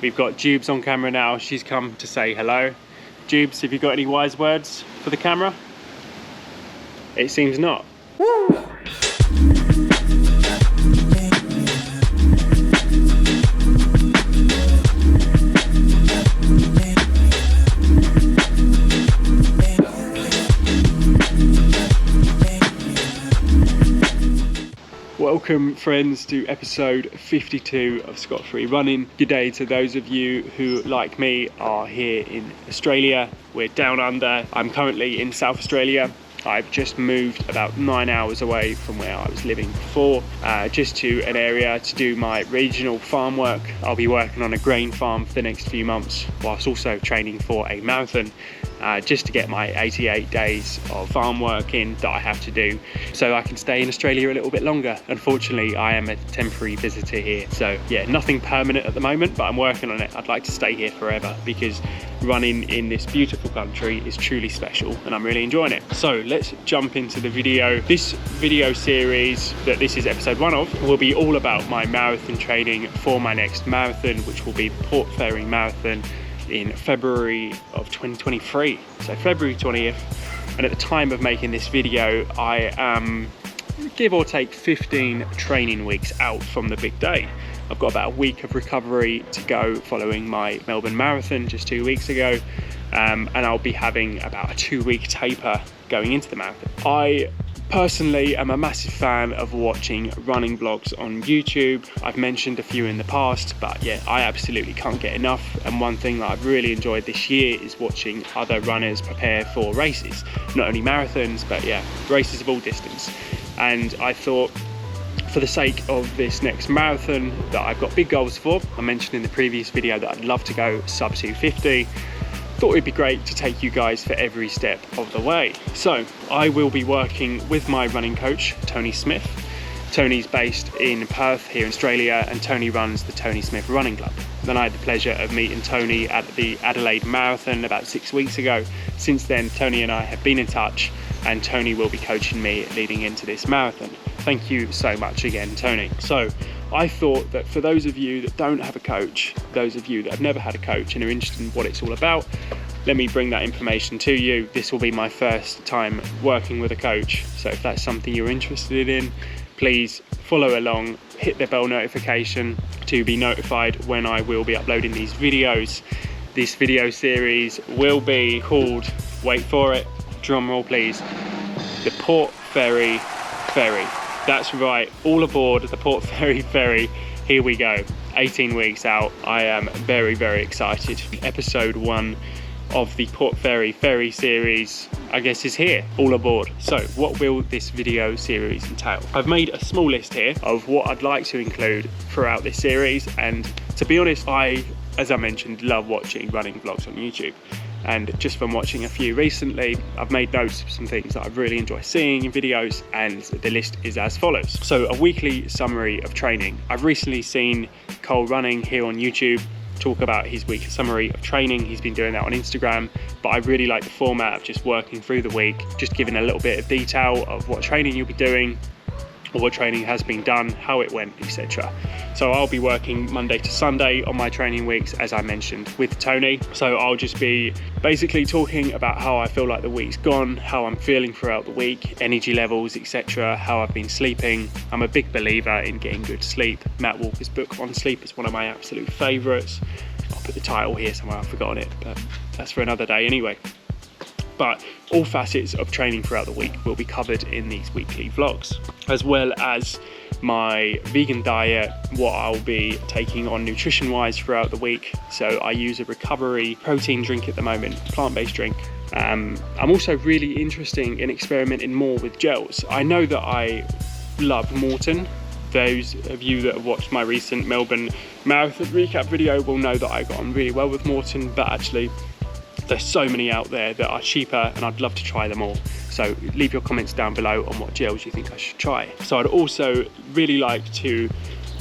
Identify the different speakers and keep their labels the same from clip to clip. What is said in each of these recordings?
Speaker 1: We've got Jubes on camera now. She's come to say hello. Jubes, have you got any wise words for the camera? It seems not. Woo! Welcome friends to episode 52 of Scott Free Running. Good day to those of you who, like me, are here in Australia. We're down under. I'm currently in South Australia. I've just moved about 9 hours away from where I was living before, just to an area to do my regional farm work. I'll be working on a grain farm for the next few months, whilst also training for a marathon, just to get my 88 days of farm work in that I have to do, so I can stay in Australia a little bit longer. Unfortunately, I am a temporary visitor here, so yeah, nothing permanent at the moment, but I'm working on it. I'd like to stay here forever because running in this beautiful country is truly special and I'm really enjoying it. So let's jump into the video. This video series that this is episode 1 of will be all about my marathon training for my next marathon, which will be the Port Fairy Marathon in February of 2023, so February 20th. And at the time of making this video, I am give or take 15 training weeks out from the big day. I've got about a week of recovery to go following my Melbourne Marathon just 2 weeks ago, and I'll be having about a 2-week taper going into the marathon. I personally am a massive fan of watching running vlogs on YouTube. I've mentioned a few in the past, but yeah, I absolutely can't get enough. And one thing that I've really enjoyed this year is watching other runners prepare for races, not only marathons, but yeah, races of all distance. And I thought, for the sake of this next marathon that I've got big goals for, I mentioned in the previous video that I'd love to go sub 250. Thought it'd be great to take you guys for every step of the way. So I will be working with my running coach, Tony Smith. Tony's based in Perth here in Australia, and Tony runs the Tony Smith Running Club. Then I had the pleasure of meeting Tony at the Adelaide Marathon about 6 weeks ago. Since then, Tony and I have been in touch, and Tony will be coaching me leading into this marathon. Thank you so much again, Tony. So I thought that for those of you that don't have a coach, those of you that have never had a coach and are interested in what it's all about, let me bring that information to you. This will be my first time working with a coach. So if that's something you're interested in, please follow along, hit the bell notification to be notified when I will be uploading these videos. This video series will be called, wait for it, drum roll please, the Port Fairy Ferry. That's right, all aboard the Port Fairy Ferry. Here we go, 18 weeks out. I am very, very excited. Episode 1 of the Port Fairy Ferry series, I guess, is here, all aboard. So what will this video series entail? I've made a small list here of what I'd like to include throughout this series, and to be honest, I, as I mentioned, love watching running vlogs on YouTube. And just from watching a few recently, I've made notes of some things that I really enjoy seeing in videos, and the list is as follows. So a weekly summary of training. I've recently seen Coller running here on YouTube talk about his weekly summary of training. He's been doing that on Instagram, but I really like the format of just working through the week, just giving a little bit of detail of what training you'll be doing, or what training has been done, how it went, etc. So I'll be working Monday to Sunday on my training weeks, as I mentioned, with Tony. So I'll just be basically talking about how I feel like the week's gone, how I'm feeling throughout the week, energy levels, etc., how I've been sleeping. I'm a big believer in getting good sleep. Matt Walker's book on sleep is one of my absolute favourites. I'll put the title here somewhere, I've forgotten it, but that's for another day anyway. But all facets of training throughout the week will be covered in these weekly vlogs, as well as my vegan diet, what I'll be taking on nutrition wise throughout the week. So I use a recovery protein drink at the moment, plant-based drink. I'm also really interested in experimenting more with gels. I know that I love Morton. Those of you that have watched my recent Melbourne Marathon recap video will know that I got on really well with Morton, but actually there's so many out there that are cheaper, and I'd love to try them all. So leave your comments down below on what gels you think I should try. So I'd also really like to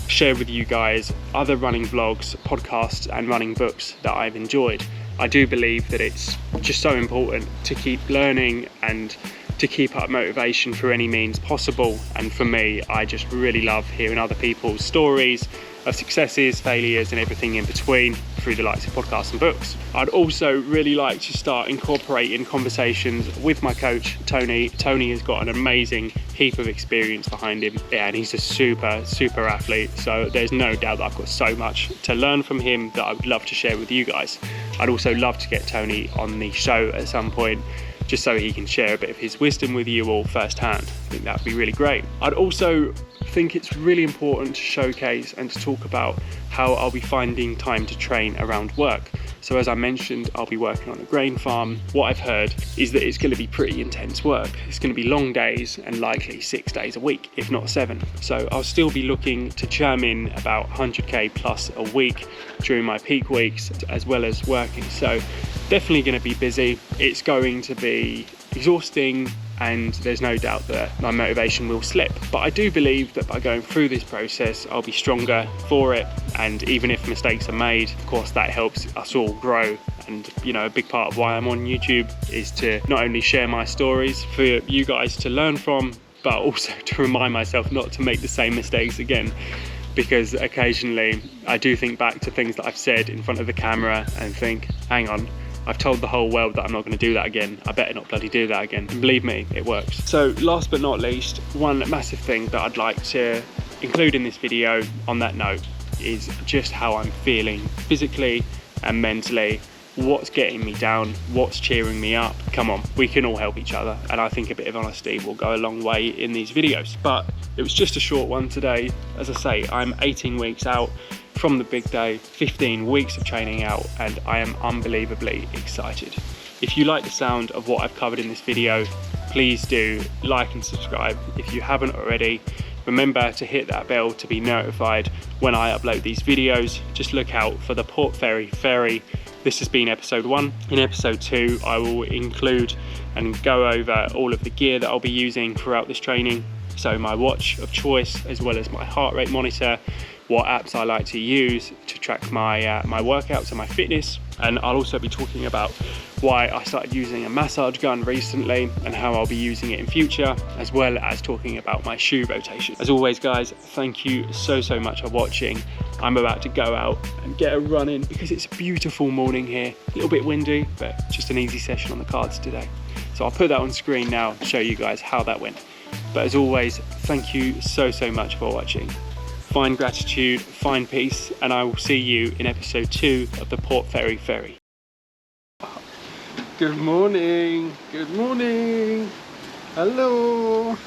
Speaker 1: share with you guys other running vlogs, podcasts and running books that I've enjoyed. I do believe that it's just so important to keep learning and to keep up motivation through any means possible. And for me, I just really love hearing other people's stories of successes, failures, and everything in between through the likes of podcasts and books. I'd also really like to start incorporating conversations with my coach, Tony. Tony has got an amazing heap of experience behind him, and he's a super athlete, so there's no doubt that I've got so much to learn from him that I would love to share with you guys. I'd also love to get Tony on the show at some point, just so he can share a bit of his wisdom with you all firsthand. I think that would be really great. I'd also think it's really important to showcase and to talk about how I'll be finding time to train around work. So as I mentioned, I'll be working on a grain farm. What I've heard is that it's going to be pretty intense work. It's going to be long days and likely 6 days a week, if not 7. So I'll still be looking to churn in about 100k plus a week during my peak weeks, as well as working. So definitely going to be busy. It's going to be exhausting, and there's no doubt that my motivation will slip. But I do believe that by going through this process, I'll be stronger for it. And even if mistakes are made, of course, that helps us all grow. And you know, a big part of why I'm on YouTube is to not only share my stories for you guys to learn from, but also to remind myself not to make the same mistakes again. Because occasionally I do think back to things that I've said in front of the camera and think, hang on, I've told the whole world that I'm not going to do that again. I better not bloody do that again. And believe me, it works. So last but not least, one massive thing that I'd like to include in this video on that note is just how I'm feeling physically and mentally. What's getting me down, what's cheering me up. Come on, we can all help each other, and I think a bit of honesty will go a long way in these videos. But it was just a short one today. As I say, I'm 18 weeks out from the big day, 15 weeks of training out, and I am unbelievably excited. If you like the sound of what I've covered in this video, please do like and subscribe if you haven't already. Remember to hit that bell to be notified when I upload these videos. Just look out for the Port Fairy Ferry. This has been episode 1. In episode 2, I will include and go over all of the gear that I'll be using throughout this training. So my watch of choice, as well as my heart rate monitor, what apps I like to use to track my my workouts and my fitness. And I'll also be talking about why I started using a massage gun recently and how I'll be using it in future, as well as talking about my shoe rotation. As always, guys, thank you so much for watching. I'm about to go out and get a run in because it's a beautiful morning here. A little bit windy, but just an easy session on the cards today. So I'll put that on screen now to show you guys how that went. But as always, thank you so much for watching. Find gratitude, find peace, and I will see you in episode 2 of the Port Fairy Ferry. Good morning, hello.